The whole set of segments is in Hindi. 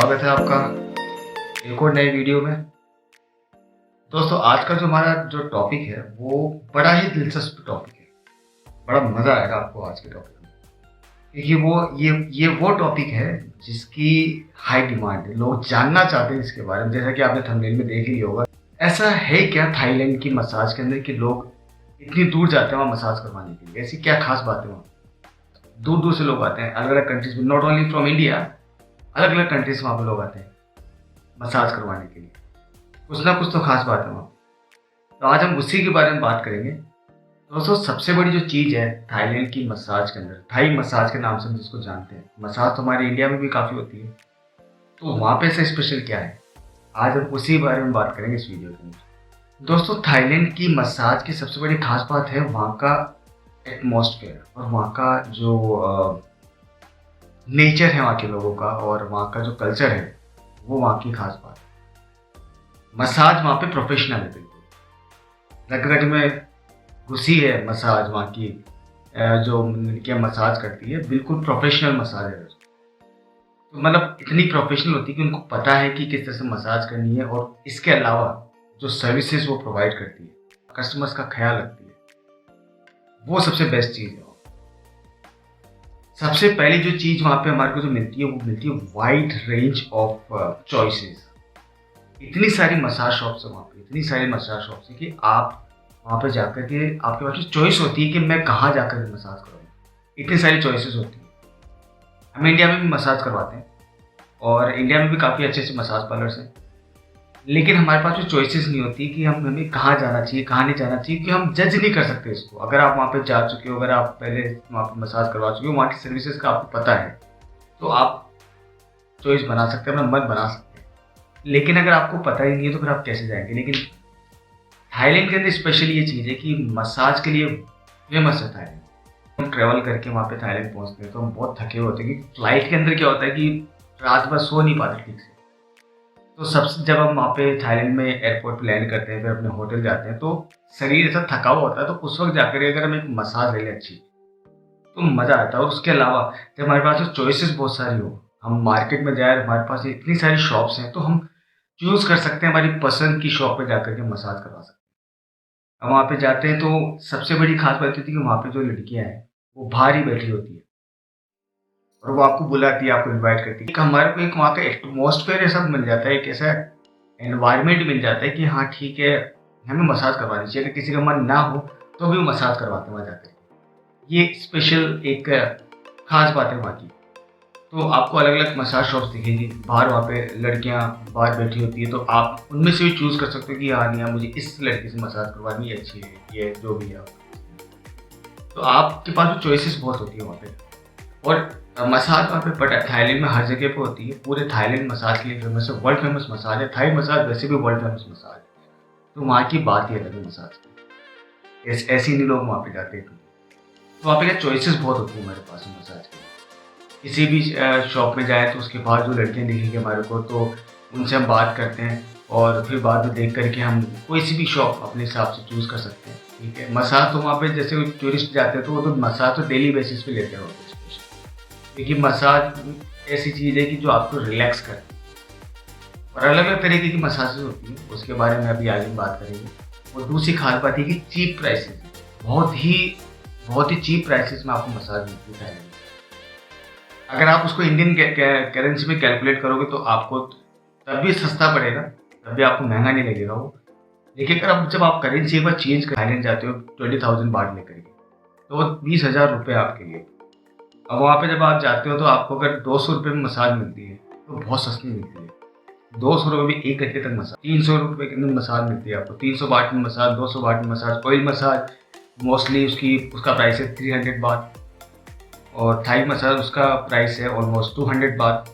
स्वागत है आपका एक और नए वीडियो में। दोस्तों, आज का जो हमारा जो टॉपिक है वो बड़ा ही दिलचस्प टॉपिक है। बड़ा मज़ा आएगा आपको आज के टॉपिक में, क्योंकि ये वो टॉपिक है जिसकी हाई डिमांड है। लोग जानना चाहते हैं इसके बारे में, जैसा कि आपने थंबनेल में देख लिया होगा। ऐसा है क्या थाईलैंड की मसाज के अंदर कि लोग इतनी दूर जाते हैं वहाँ मसाज करवाने के लिए? ऐसी क्या खास बात है वहाँ? दूर दूर से लोग आते हैं, अलग अलग कंट्रीज में, नॉट ओनली फ्रॉम इंडिया, अलग अलग कंट्रीज वहाँ पे लोग आते हैं मसाज करवाने के लिए। कुछ ना कुछ तो खास बात है वहाँ। तो आज हम उसी के बारे में बात करेंगे। दोस्तों, सबसे बड़ी जो चीज़ है थाईलैंड की मसाज के अंदर, थाई मसाज के नाम से हम जिसको जानते हैं, मसाज तो हमारे इंडिया में भी काफ़ी होती है, तो वहाँ पे से स्पेशल क्या है, आज हम उसी बारे में बात करेंगे इस वीडियो के अंदर। दोस्तों, थाईलैंड की मसाज की सबसे बड़ी खास बात है वहाँ का एटमॉस्फेयर और वहाँ का जो नेचर है वहाँ के लोगों का, और वहाँ का जो कल्चर है वो वहाँ की खास बात है। मसाज वहाँ पे प्रोफेशनल है, बिल्कुल रग रग में घुसी है मसाज वहाँ की। जो लड़कियाँ मसाज करती है बिल्कुल प्रोफेशनल मसाज है। तो मतलब इतनी प्रोफेशनल होती है कि उनको पता है कि किस तरह से मसाज करनी है, और इसके अलावा जो सर्विसेज वो प्रोवाइड करती है, कस्टमर्स का ख्याल रखती है, वो सबसे बेस्ट चीज़ है। सबसे पहली जो चीज़ वहाँ पे हमारे को जो मिलती है वो मिलती है वाइड रेंज ऑफ चॉइसेस। इतनी सारी मसाज शॉप्स है वहाँ पे, इतनी सारी मसाज शॉप्स है कि आप वहाँ पे जाकर के आपके पास चॉइस होती है कि मैं कहाँ जाकर के मसाज करूँ। इतनी सारी चॉइसेस होती है। हम इंडिया में भी मसाज करवाते हैं और इंडिया में भी काफ़ी अच्छे अच्छे मसाज पार्लर्स हैं, लेकिन हमारे पास जो चॉइसेस नहीं होती कि हमें कहाँ जाना चाहिए कहाँ नहीं जाना चाहिए, कि हम जज नहीं कर सकते इसको। अगर आप वहाँ पे जा चुके हो, अगर आप पहले वहाँ पे मसाज करवा चुके हो, वहाँ की सर्विसेज का आपको पता है, तो आप चॉइस बना सकते हैं, अपना मन बना सकते हैं। लेकिन अगर आपको पता ही नहीं है तो फिर आप कैसे जाएंगे? लेकिन थाईलैंड के अंदर स्पेशली ये चीज़ है कि मसाज के लिए फेमस है थाईलैंड। हम ट्रैवल करके वहाँ पे थाईलैंड पहुँचते हैं तो हम बहुत थके होते हैं, कि फ्लाइट के अंदर क्या होता है कि रात भर सो नहीं पाते ठीक से। तो सबसे जब हम वहाँ पे थाईलैंड में एयरपोर्ट पे लैंड करते हैं, फिर अपने होटल जाते हैं, तो शरीर ऐसा थका हुआ होता है, तो उस वक्त जाकर अगर हम एक मसाज ले लें अच्छी, तो मज़ा आता है। और उसके अलावा जब हमारे पास चॉइसेस बहुत सारी हो, हम मार्केट में जाए, हमारे पास इतनी सारी शॉप्स हैं, तो हम चूज़ कर सकते हैं, हमारी पसंद की शॉप पे जाकर के मसाज करवा सकते हैं। अब वहाँ पे जाते हैं तो सबसे बड़ी खास बात होती है कि वहाँ पे जो लड़कियाँ हैं वो बाहर ही बैठी होती है, और वो आपको बुलाती है, आपको इनवाइट करती है। एक हमारे को एक वहाँ का एटमॉस्फेयर ऐसा मिल जाता है, एक ऐसा एनवायरनमेंट मिल जाता है कि हाँ ठीक है, हमें मसाज करवानी चाहिए। अगर किसी का मन ना हो तो भी वो मसाज करवाते हैं वहाँ जाकर के। ये स्पेशल एक खास बात है वहाँ की। तो आपको अलग अलग मसाज शॉप्स दिखेगी बाहर, वहाँ पे लड़कियाँ बाहर बैठी होती है, तो आप उनमें से भी चूज़ कर सकते हो कि हाँ नहीं यार, मुझे इस लड़की से मसाज करवानी है, अच्छी है, ये जो भी है। तो आपके पास चॉइसेस बहुत होती है वहाँ पे। और मसाज वहाँ पे बट थाईलैंड में हर जगह पे होती है। पूरे थाईलैंड मसाज के लिए फेमस है, वर्ल्ड फेमस मसाज है। थाई मसाज वैसे भी वर्ल्ड फेमस मसाज है, तो वहाँ की बात ही अलग है मसाज की। ऐसे ही नहीं लोग वहाँ पे जाते हैं। तो वहाँ पे क्या चॉइसेस बहुत होती है हमारे पास मसाज के। किसी भी शॉप में जाए तो उसके बाद जो लड़कियाँ दिखेंगी हमारे को, तो उनसे हम बात करते हैं, और फिर बाद में देख करके हम कोई सी भी शॉप अपने हिसाब से चूज़ कर सकते हैं। ठीक है, मसाज तो वहाँ पे जैसे टूरिस्ट जाते हैं तो वो तो मसाज तो डेली बेसिस पे लेते हैं, क्योंकि मसाज ऐसी चीज़ है कि जो आपको रिलैक्स करती है। और अलग अलग तरीके की मसाजेस होती हैं, उसके बारे में अभी आगे बात करेंगे। और दूसरी खास बात है कि चीप प्राइसेस, बहुत ही चीप प्राइसेस में आपको मसाज मिलती है। अगर आप उसको इंडियन करेंसी में कैलकुलेट करोगे तो आपको तब भी सस्ता पड़ेगा, तब भी आपको महंगा नहीं लगेगा वो। लेकिन अगर आप जब आप करेंसी एक बार चेंज कर थाईलैंड जाते हो 20,000 बात लेकर के, तो वो 20,000 रुपये आपके लिए। अब वहाँ पे जब आप जाते हो तो आपको अगर 200 रुपये में मसाज मिलती है तो बहुत सस्ती मिलती है। 200 रुपये में 1 घंटे तक मसाज, 300 रुपये के अंदर मसाज मिलती है आपको। 300 बाट में मसाज, 200 बाट में मसाज। ऑयल मसाज मोस्टली उसका प्राइस है 300 बाट, और थाई मसाज उसका प्राइस है ऑलमोस्ट 200 बाट।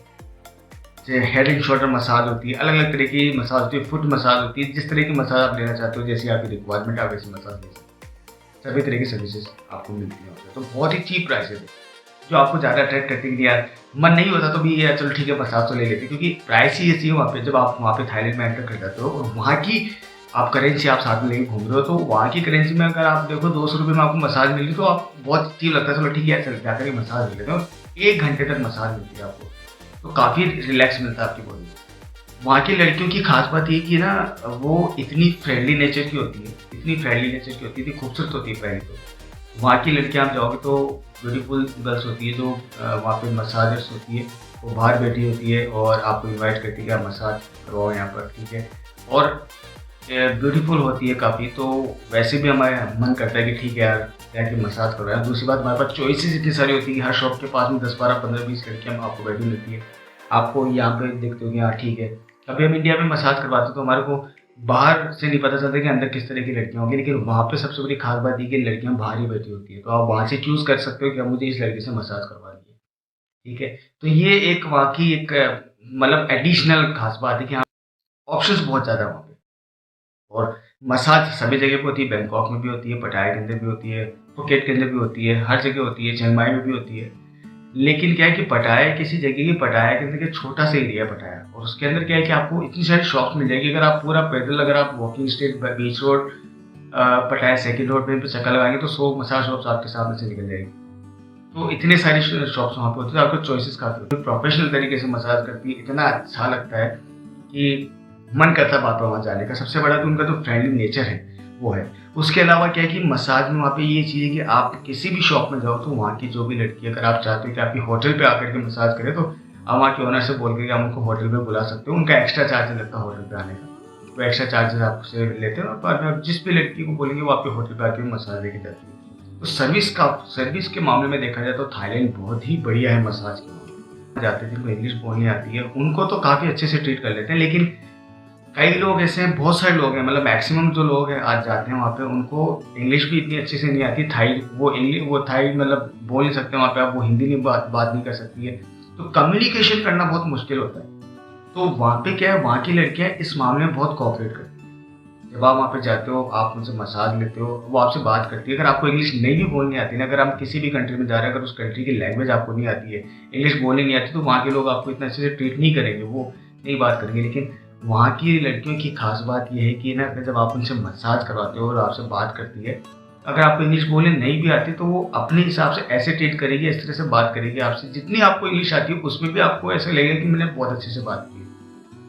हेड एंड शोल्डर मसाज होती है, अलग अलग तरह की मसाज होती है, फुट मसाज होती है। जिस तरह की मसाज आप लेना चाहते हो, जैसी आपकी रिक्वायरमेंट आप वैसी मसाज ले सकते हैं। सभी तरह की सर्विसेज आपको मिलती हैं, तो बहुत ही चीप प्राइस है जो आपको ज़्यादा अट्रैक्ट करती है कि यार मन नहीं होता तो भी ये चलो ठीक है मसाज तो ले लेते, क्योंकि प्राइस ही ऐसी है वहाँ पे। जब आप वहाँ पे थाईलैंड में एंटर कर जाते हो और वहाँ की आप करेंसी आप साथ में लेके घूम रहे हो, तो वहाँ की करेंसी में अगर आप देखो 200 रुपये में आपको मसाज मिल रही, तो आप बहुत चीप लगता है, चलो ठीक है चल जाकर के मसाज ले लेते हो। 1 घंटे तक मसाज मिलती है आपको, तो काफ़ी रिलैक्स मिलता है आपकी बॉडी को। वहाँ की लड़कियों की खास बात ये कि ना वो इतनी फ्रेंडली नेचर की होती है, इतनी फ्रेंडली नेचर की होती है, इतनी खूबसूरत होती है पहले तो। वहाँ की लड़कियाँ आप जाओगे तो ब्यूटीफुल गर्ल्स होती है जो वहाँ पे मसाजर्स होती है, वो बाहर बैठी होती है और आपको इनवाइट करती है कि आप मसाज करवाओ यहाँ पर, ठीक है। और ब्यूटीफुल होती है काफ़ी, तो वैसे भी हमारा मन करता है कि ठीक है यार जाके मसाज करवाएं। दूसरी बात हमारे पास चॉइसेस इतनी सारी होती है कि हर शॉप के पास में 10, 12, 15, 20 लड़कियाँ आपको बैठी मिलती है। आपको यहाँ पे देखते हो कि हाँ ठीक है, अभी हम इंडिया में मसाज करवाते हैं तो हमारे को बाहर से नहीं पता चलता कि अंदर किस तरह की लड़कियाँ होंगी, लेकिन वहाँ पे सबसे बड़ी खास बात ये कि लड़कियाँ बाहर ही बैठी होती है, तो आप वहाँ से चूज़ कर सकते हो कि अब मुझे इस लड़की से मसाज करवानी है, ठीक है। तो ये एक वहाँ की एक मतलब एडिशनल खास बात है कि हाँ, ऑप्शंस बहुत ज़्यादा है वहाँ पे। और मसाज सभी जगह पे होती है, बैंकॉक में भी होती है, पटाया के अंदर भी होती है, फुकेट के अंदर भी होती है, हर जगह होती है, चिंग माई में भी होती है। लेकिन क्या है कि पटाया किसी जगह की, पटाया के अंदर एक छोटा सा एरिया है पटाया, और उसके अंदर क्या है कि आपको इतनी सारी शॉप्स मिल जाएगी। अगर आप पूरा पैदल, अगर आप वॉकिंग स्ट्रीट, बीच रोड, पटाया सेकंड रोड पे चक्कर लगाएंगे तो 100 मसाज शॉप्स आपके सामने से निकल जाएगी। तो इतने सारी शॉप्स वहाँ पे होती है, आपको चॉइसेस काफ़ी होती है। प्रोफेशनल तरीके से मसाज करती है, इतना अच्छा लगता है कि मन करता है बार बार वहाँ जाने का। सबसे बड़ा तो उनका जो फ्रेंडली नेचर है वो है। उसके अलावा क्या है कि मसाज में वहाँ पे ये चीज़ है कि आप किसी भी शॉप में जाओ तो वहाँ की जो भी लड़की, अगर आप चाहते हो कि आपकी होटल पे आकर के मसाज करें, तो आप वहाँ के ओनर से बोल के आप उनको होटल पे बुला सकते हो। उनका एक्स्ट्रा चार्ज लगता है होटल पे आने का, वो एक्स्ट्रा चार्जेस आपसे लेते हैं और बाद में आप जिस भी लड़की को बोलेंगे वो आपके होटल पे आके मसाज लेके जाती है। तो सर्विस के मामले में देखा जाए तो थाईलैंड बहुत ही बढ़िया है मसाज के मामले में। जाते थे, जिनको इंग्लिश बोलनी आती है उनको तो काफ़ी अच्छे से ट्रीट कर लेते हैं, लेकिन कई लोग ऐसे हैं, बहुत सारे लोग हैं, मतलब मैक्सिमम जो लोग हैं आज जाते हैं वहाँ पे, उनको इंग्लिश भी इतनी अच्छे से नहीं आती। वो थाई मतलब बोल नहीं सकते वहाँ पे, आप वो हिंदी में बात नहीं कर सकती है, तो कम्युनिकेशन करना बहुत मुश्किल होता है। तो वहाँ पे क्या है, वहाँ की लड़कियाँ इस मामले में बहुत कोऑपरेट करती हैं। जब आप वहाँ पे जाते हो, आप उनसे मसाज लेते हो, वो आपसे बात करती है। अगर आपको इंग्लिश नहीं भी बोलनी आती है ना, अगर आप किसी भी कंट्री में जा रहे हैं, अगर उस कंट्री की लैंग्वेज आपको नहीं आती है, इंग्लिश बोलनी नहीं आती, तो वहाँ के लोग आपको इतना अच्छे से ट्रीट नहीं करेंगे, वो नहीं बात करेंगे। लेकिन वहाँ की लड़कियों की खास बात ये है कि ना, जब आप उनसे मसाज करवाते हो और आपसे बात करती है, अगर आपको इंग्लिश बोलने नहीं भी आती तो वो अपने हिसाब से ऐसे ट्रीट करेगी, इस तरह से बात करेगी आपसे, जितनी आपको इंग्लिश आती है उसमें भी आपको ऐसा लगेगा कि मैंने बहुत अच्छे से बात की है।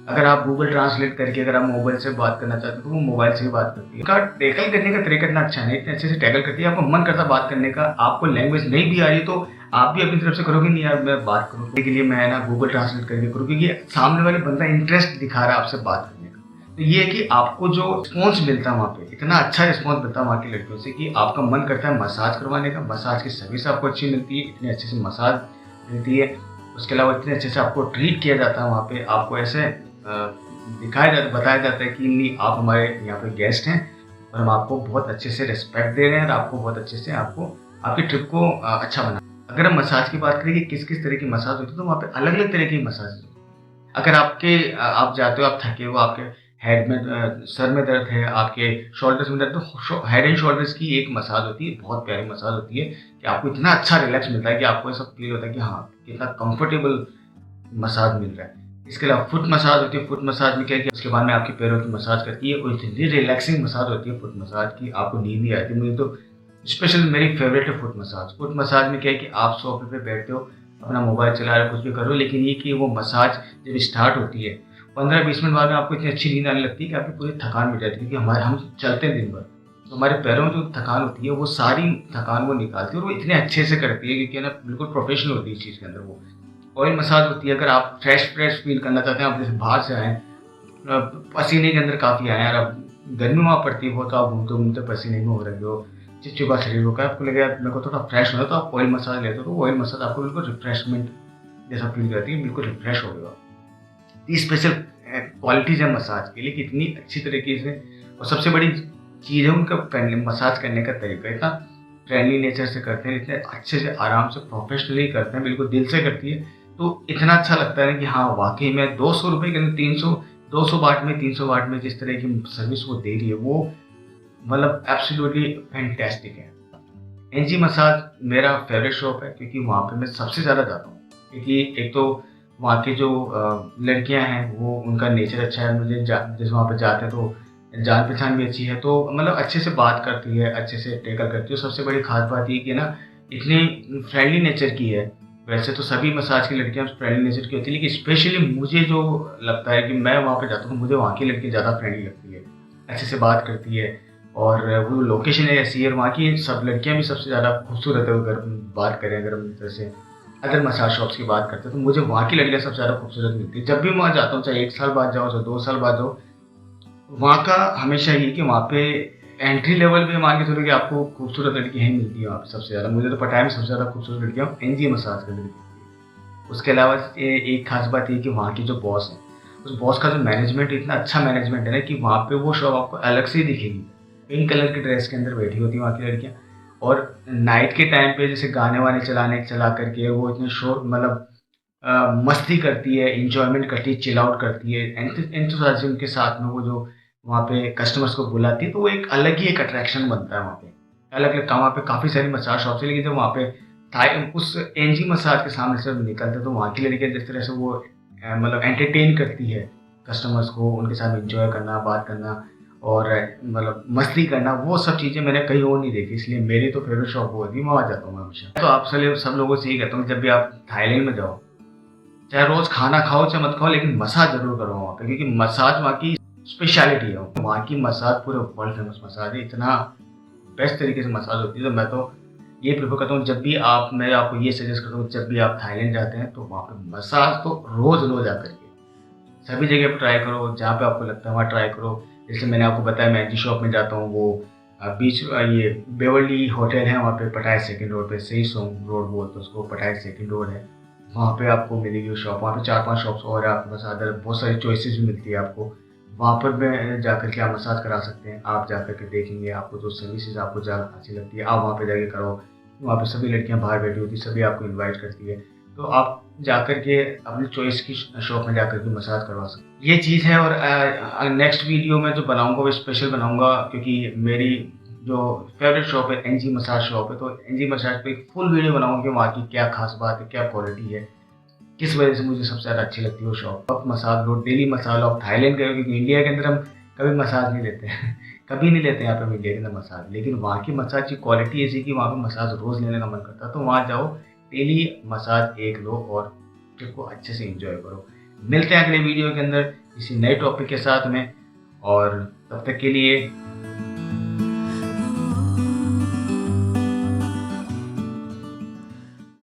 अगर आप गूगल ट्रांसलेट करके अगर आप मोबाइल से बात करना चाहते हो तो वो मोबाइल से ही बात करती है। उसका टैकल करने का तरीका इतना अच्छा है, इतने अच्छे से टैकल करती है, आपको मन करता बात करने का। आपको लैंग्वेज नहीं भी आ रही तो आप भी अपनी तरफ से करोगे, नहीं यार मैं बात करूँ के लिए मैं ना गूगल ट्रांसलेट करके करूँ, क्योंकि सामने वाले बंदा इंटरेस्ट दिखा रहा है आपसे बात करने का। तो ये है कि आपको जो रिस्पॉन्स मिलता है वहाँ पे, इतना अच्छा रिस्पॉन्स मिलता है वहाँ की लड़कियों से कि आपका मन करता है मसाज करवाने का। मसाज की सर्विस आपको अच्छी मिलती है, इतने अच्छे से मसाज मिलती है। उसके अलावा इतने अच्छे से आपको ट्रीट किया जाता है वहाँ पे, आपको ऐसे बताया जाता है कि नहीं आप हमारे यहाँ पे गेस्ट हैं और हम आपको बहुत अच्छे से रिस्पेक्ट दे रहे हैं और आपको बहुत अच्छे से आपको आपकी ट्रिप को अच्छा बना। अगर हम मसाज की बात करें कि किस किस तरह की मसाज होती है, तो वहाँ पे अलग अलग तरह की मसाज होती है। अगर आप जाते हो, आप थके हो, आपके हेड में सर में दर्द है, आपके शोल्डर्स में दर्द, तो हेड एंड शोल्डर्स की एक मसाज होती है, बहुत प्यारी मसाज होती है कि आपको इतना अच्छा रिलैक्स मिलता है कि आपको ऐसा फील होता है कि हाँ कितना कंफर्टेबल मसाज मिल रहा है। इसके अलावा फुट मसाज होती है। फुट मसाज में क्या है कि उसके बाद में आपके पैरों की मसाज करती है और इतनी रिलैक्सिंग मसाज होती है फुट मसाज की, आपको नींद नहीं आती। मुझे तो स्पेशल मेरी फेवरेट है फुट मसाज। फुट मसाज में क्या है कि आप सोफे पे बैठते हो, अपना मोबाइल चला रहे हो, कुछ भी करो, लेकिन ये कि वो मसाज जब स्टार्ट होती है 15-20 मिनट बाद में आपको इतनी अच्छी नींद आने लगती है कि आपकी पूरी थकान मिट जाती है, क्योंकि हम चलते हैं दिन भर, तो हमारे पैरों में जो थकान होती है वो सारी थकान वो निकालती है और वो इतने अच्छे से करती है क्योंकि ना बिल्कुल प्रोफेशनल होती है इस चीज़ के अंदर वो। ऑयल मसाज होती है, अगर आप फ्रेश फील करना चाहते हैं, आप जैसे बाहर से आए, पसीने के अंदर काफ़ी आए हैं और अब गर्मी वहाँ पड़ती है बहुत, आप घूमते घूमते पसीने में हो रहे हो, चिपचिपा शरीर होगा, आपको लगेगा मेरे को थोड़ा फ्रेश होना, तो आप ऑयल मसाज लेते हो, तो ऑयल मसाज आपको बिल्कुल रिफ्रेशमेंट जैसा फील करती है, बिल्कुल रिफ्रेश हो गया। ये स्पेशल क्वालिटीज़ है मसाज की, लेकिन इतनी अच्छी तरीके से, और सबसे बड़ी चीज़ है उनका मसाज करने का तरीका, इतना फ्रेंडली नेचर से करते हैं, इतने अच्छे से आराम से प्रोफेशनली करते हैं, बिल्कुल दिल से करती है। तो इतना अच्छा लगता है कि हाँ वाक़ई में 200 रुपए के अंदर 200 वाट में 300 वाट में जिस तरह की सर्विस वो दे रही है, वो मतलब एब्सोल्युटली फैंटास्टिक है। एनजी मसाज मेरा फेवरेट शॉप है क्योंकि वहाँ पे मैं सबसे ज़्यादा जाता हूँ, क्योंकि एक तो वहाँ की जो लड़कियाँ हैं वो उनका नेचर अच्छा है, मुझे जैसे वहाँ पे जाते हैं तो जान पहचान भी अच्छी है, तो मतलब अच्छे से बात करती है, अच्छे से टैकल करती है। सबसे बड़ी खास बात ये कि ना इतनी फ्रेंडली नेचर की है वैसे तो सभी मसाज की लड़कियाँ फ्रेंडली नेचर की होती है, लेकिन स्पेशली मुझे जो लगता है कि मैं वहाँ पे जाता हूँ, मुझे वहाँ की लड़की ज़्यादा फ्रेंडली लगती है, अच्छे से बात करती है और वो लोकेशन है ऐसी है और वहाँ की सब लड़कियाँ भी सबसे ज़्यादा खूबसूरत है। अगर हम बात करें, अगर हम जैसे अदर मसाज शॉप्स की बात करते हैं, तो मुझे वहाँ की लड़कियाँ सबसे ज़्यादा खूबसूरत मिलती है। जब भी मैं वहाँ जाता हूँ, चाहे 1 साल बाद जाऊँ, चाहे 2 साल बाद जाऊँ, वहाँ का हमेशा ये कि वहाँ पे एंट्री लेवल पे मान के चलो कि आपको खूबसूरत लड़कियाँ ही मिलती हैं वहाँ पे सबसे ज़्यादा। मुझे तो पटाया में सबसे ज़्यादा खूबसूरत लड़कियाँ एनजी मसाज करने मिलती हैं। उसके अलावा एक खास बात ये कि वहाँ की जो बॉस है, उस बॉस का जो मैनेजमेंट इतना अच्छा मैनेजमेंट है ना कि वहाँ पे वो शॉप आपको अलग से ही दिखेगी। पिंक कलर की ड्रेस के अंदर बैठी होती है वहाँ की लड़कियाँ और नाइट के टाइम पे जैसे गाने-वाने चला करके वो इतने शोर मतलब मस्ती करती है, एन्जॉयमेंट करती है, चिल आउट करती है, एंथुसियाज़्म के साथ में वो जो वहाँ पे कस्टमर्स को बुलाती है, तो वो एक अलग ही एक अट्रैक्शन बनता है वहाँ पे। अलग-अलग वहाँ पे काफ़ी सारी मसाज शॉप्स हैं, लेकिन जब वहाँ पे थाई उस एनजी मसाज के सामने से जब निकलते हैं, तो वहाँ की लड़कियाँ जिस तरह से वो मतलब एंटरटेन करती है कस्टमर्स को, उनके साथ एन्जॉय करना, बात करना और मतलब मस्ती करना, वो सब चीज़ें मैंने कहीं और नहीं देखी, इसलिए मेरी तो फेवरेट शॉप वो होती है, मैं वहाँ जाता हूँ मैं हमेशा। तो आप सब लोगों से यही कहता हूँ कि जब भी आप थाईलैंड में जाओ, चाहे रोज़ खाना खाओ चाहे मत खाओ, लेकिन मसाज ज़रूर करो वहाँ पे, क्योंकि मसाज वहाँ की स्पेशलिटी है। वहाँ की मसाज पूरे वर्ल्ड फेमस मसाज है, इतना बेस्ट तरीके से मसाज होती है। तो मैं तो ये प्रेफ़र करता हूँ, जब भी आप मैं आपको ये सजेस्ट करता हूँ, जब भी आप थाईलैंड जाते हैं तो वहाँ पे मसाज तो रोज़-रोज़ आकर के सभी जगह पे ट्राई करो, जहाँ पे आपको लगता है वहाँ ट्राई करो। जैसे मैंने आपको बताया मैं जी शॉप में जाता हूँ, वो ये बेवर्ली होटल है वहाँ पे पटाया सेकंड रोड पे, सही सोंग रोड बोलते हैं उसको, पटाया सेकंड रोड है। वहाँ पे आपको मिलेगी वो शॉप, वहाँ पे 4-5 शॉप्स और है आपके पास, अदर बहुत सारी चॉइसेस भी मिलती है आपको। वहाँ पर में जाकर के आप मसाज करा सकते हैं। आप जाकर के देखेंगे, आपको जो सर्विसेज़ आपको ज़्यादा अच्छी लगती है, आप वहाँ पे जाके कराओ। वहाँ पे सभी लड़कियाँ बाहर बैठी होती हैं, सभी आपको इनवाइट करती है। तो आप जाकर के अपनी चॉइस की शॉप में जाकर के मसाज करवा सकते हैं। ये चीज़ है और नेक्स्ट वीडियो में जो बनाऊँगा वो स्पेशल बनाऊँगा, क्योंकि मेरी जो फेवरेट शॉप है एनजी मसाज शॉप है, तो एनजी मसाज पे एक फुल वीडियो बनाऊँगा कि वहाँ की क्या खास बात है, क्या क्वालिटी है, किस वजह से मुझे सबसे ज़्यादा अच्छी लगती है वो शॉप। आप मसाज लो, डेली मसाज लो। आप थाईलैंड गए हो, क्योंकि इंडिया के अंदर हम कभी मसाज नहीं लेते हैं कभी नहीं लेते हैं यहाँ पे हम इंडिया के अंदर मसाज, लेकिन वहाँ की मसाज की क्वालिटी ऐसी कि वहाँ पे मसाज रोज़ लेने का मन करता है। तो वहाँ जाओ, डेली मसाज एक लो और ट्रिप को अच्छे से एंजॉय करो। मिलते हैं अगले वीडियो के अंदर किसी नए टॉपिक के साथ में, और तब तक के लिए